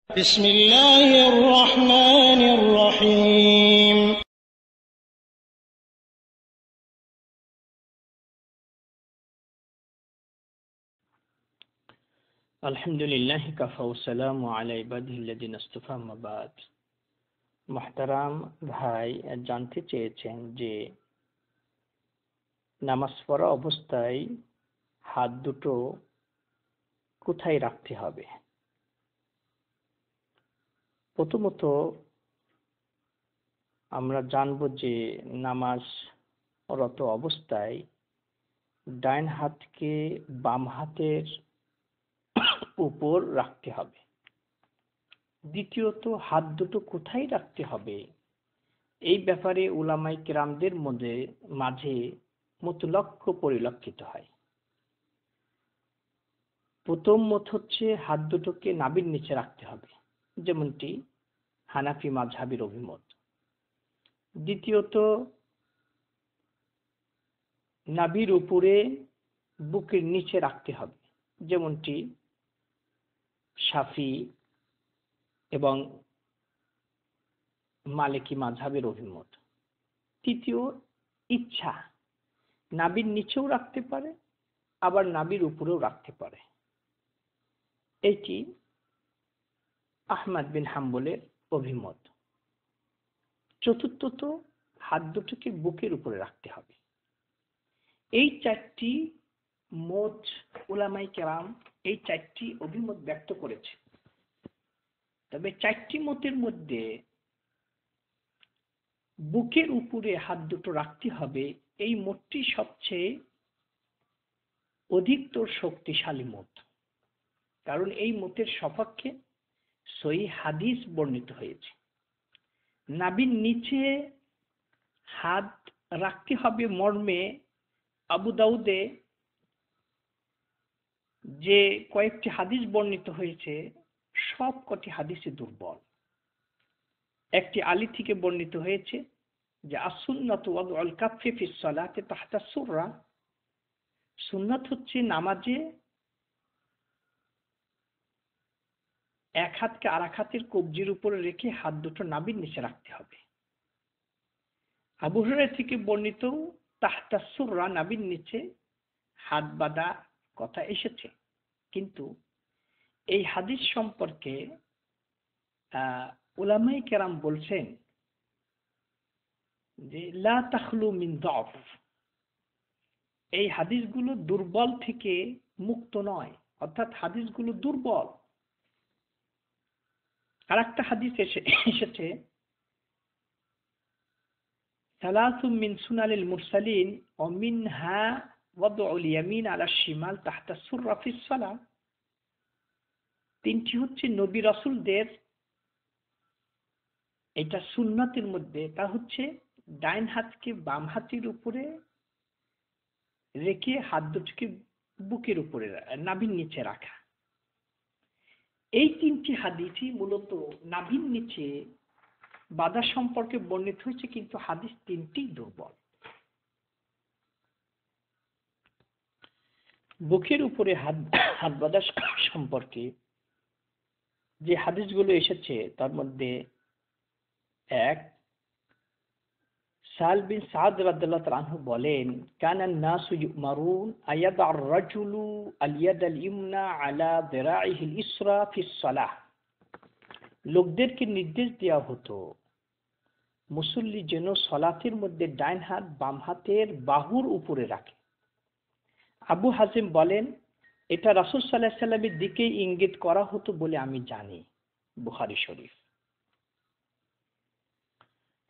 بسم الله الرحمن الرحيم الحمد لله كفى والسلام على عباده الذين اصطفى أما بعد মুহতারাম ভাই জানতে চেয়েছেন যে নামাজ পড়া অবস্থায় হাত দুটো কোথায় রাখতে হবে। প্রথমত আমরা জানব যে নামাজরত অবস্থায় ডান হাতকে বাম হাতের উপর রাখতে হবে। দ্বিতীয়ত হাত দুটো কোথায় রাখতে হবে এই ব্যাপারে উলামায়ে কেরামদের মাঝে মুতলক্ক পরিলক্ষিত হয়। প্রথম মত হচ্ছে হাত দুটোকে নাভির নিচে রাখতে হবে, যেমনটি হানাফি মাযহাবের অভিমত। দ্বিতীয়ত নাভির উপরে বুকের নিচে রাখতে হবে, যেমনটি শাফি এবং মালিকি মাযহাবের অভিমত। তৃতীয় ইচ্ছা, নাভির নিচেও রাখতে পারে আবার নাভির উপরেও রাখতে পারে। এটি আহমদ বিন হাম্বলের অভিমত। চতুর্থত হাত দুটোকে বুকের উপরে রাখতে হবে। এই চারটি মত উলামায়ে কেরাম এই চারটি অভিমত ব্যক্ত করেছে। তবে চারটি মতের মধ্যে বুকের উপরে হাত দুটো রাখতে হবে এই মতটি সবচেয়ে অধিকতর শক্তিশালী মত, কারণ এই মতের সপক্ষে সহিহ হাদিস বর্ণিত হয়েছে। নাভির নিচে হাত রাখতে হবে মর্মে আবু দাউদে যে কয়েকটি হাদিস বর্ণিত হয়েছে সব কটি হাদিসে দুর্বল। একটি আলী থেকে বর্ণিত হয়েছে যে আসুন্নাতু ওয়াদউল কাফফি ফিস সালাতি তাহতা সুররা, সুন্নাত হচ্ছে নামাজে এক হাতকে আর এক হাতের কবজির উপরে রেখে হাত দুটো নাভির নিচে রাখতে হবে। আবু হুরায়রা থেকে বর্ণিত তাহতা সুররা, নাভির নিচে হাত বাঁধা কথা এসেছে, কিন্তু এই হাদিস সম্পর্কে উলামায়ে কেরাম বলছেন যে লা তাখলু মিন যফ, এই হাদিসগুলো দুর্বল থেকে মুক্ত নয়, অর্থাৎ হাদিসগুলো দুর্বল। আর একটা হাদিস এসেছে সালাসুম মিন সুনানিল মুরসালিন ওয়া মিনহা ওয়াদউল ইয়ামিন আলা শিমাল তাহতা সুররা ফিস সালাহ। তিনটি হচ্ছে নবী রাসূলদের এটা সুন্নাতের মধ্যে, তা হচ্ছে ডান হাতকে বাম হাতের উপরে রেখে হাত দুটোকে বুকের উপরে নাভির নিচে রাখা। এই তিনটি হাদিসই মূলত নাভির নিচে বাঁধা সম্পর্কে বর্ণিত হয়েছে, কিন্তু হাদিস তিনটি দুর্বল। বুকের উপরে হাত বাঁধা সম্পর্কে যে হাদিসগুলো এসেছে তার মধ্যে এক, সাল বিন সাদ রাদিয়াল্লাহু তাআলা আনহু বলেন, কানান নাসু ইউমারুন আয়াদা আর-রাজুলু আল-ইয়াদা আল-ইমনা আলা দিরাইহিল ইসরা ফিস সালাহ। লোকদেরকে নির্দেশ দেওয়া হতো মুসল্লি যেন সালাতের মধ্যে ডান হাত বাম হাতের বাহুর উপরে রাখে। আবু হাজিম বলেন, এটা রাসূল সাল্লাল্লাহু আলাইহি ওয়াসাল্লামের দিকেই ইঙ্গিত করা হতো বলে আমি জানি। বুখারী শরীফ।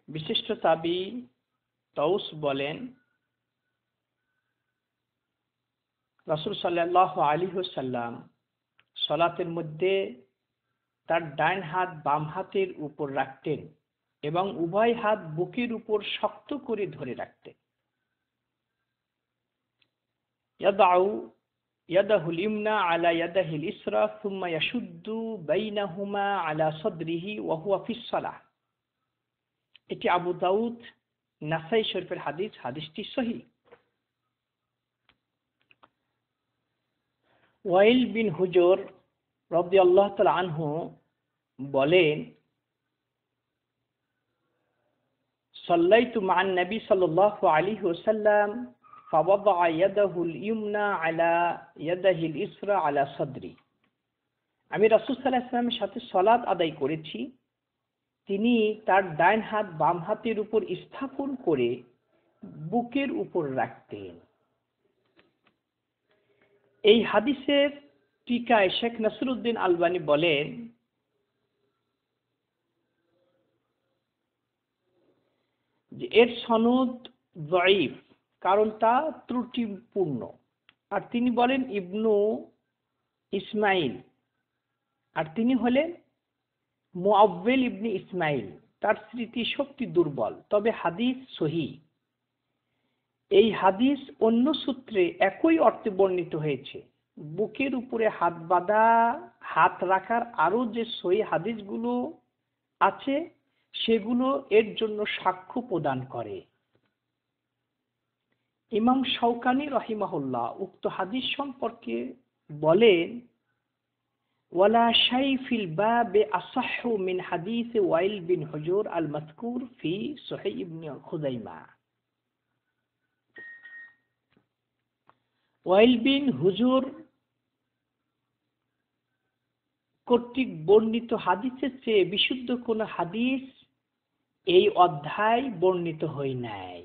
বিশিষ্ট তাবী তাউস বলেন, রাসূল সাল্লাল্লাহু আলাইহি ওয়াসাল্লাম সালাতের মধ্যে তার ডান হাত বাম হাতের উপর রাখতেন এবং উভয় হাত বুকের উপর শক্ত করে ধরে রাখতেন। ইয়াদাউ ইয়াদাহুল ইমনা আলা ইয়াদাহিল ইসরা সুম্মা ইয়াশুদ্দু বাইনাহুমা আলা সাদরিহি ওয়া হুয়া ফিস সালাহ। এটি আবু দাউদ নাসাই শরীফের হাদিস, হাদিসটি সহিহ। ওয়াইল বিন হুজর রাদিয়াল্লাহু তাআলা আনহু বলেন, সাল্লাইতু মা'আন নবী সাল্লাল্লাহু আলাইহি ওয়াসাল্লাম ফাওয়াদা'a ইয়াদাহুল ইয়ুমনা আলা ইয়াদিহিল ইসরা আলা সাদরি। আমি রাসূল সাল্লাল্লাহু আলাইহি ওয়াসাল্লামের সাথে সালাত আদায় করেছি। তিনি তার ডান হাত বাম হাতের উপর স্থাপন করে বুকের উপর রাখতেন। এই হাদিসের টিকায় শেখ নাসিরউদ্দিন আলবানী বলেন, যে এর সনদ যঈফ, কারণ তা ত্রুটিপূর্ণ। আর তিনি বলেন ইবনু ইসমাইল, আর তিনি হলেন মুআব্বিল ইবনে ইসমাইল, তার স্মৃতি শক্তি দুর্বল, তবে হাদিস সহিহ। এই হাদিস অন্য সূত্রে একই অর্থে বর্ণিত হয়েছে। বুকের উপরে হাত বাঁধা, হাত রাখার আরো যে সহিহ হাদিসগুলো আছে সেগুলো এর জন্য সাক্ষ্য প্রদান করে। ইমাম শাওকানি রাহিমাহুল্লাহ উক্ত হাদিস সম্পর্কে বলেন, ওয়ালা শাই ফিল বাবে আসাহহু মিন হাদিস ওয়াইল বিন হুজুর আল মাযকুর ফি সহিহ ইবনে খুযাইমা। ওয়াইল বিন হুজুর কর্তৃক বর্ণিত হাদিসের চেয়ে বিশুদ্ধ কোন হাদিস এই অধ্যায় বর্ণিত হয় নাই।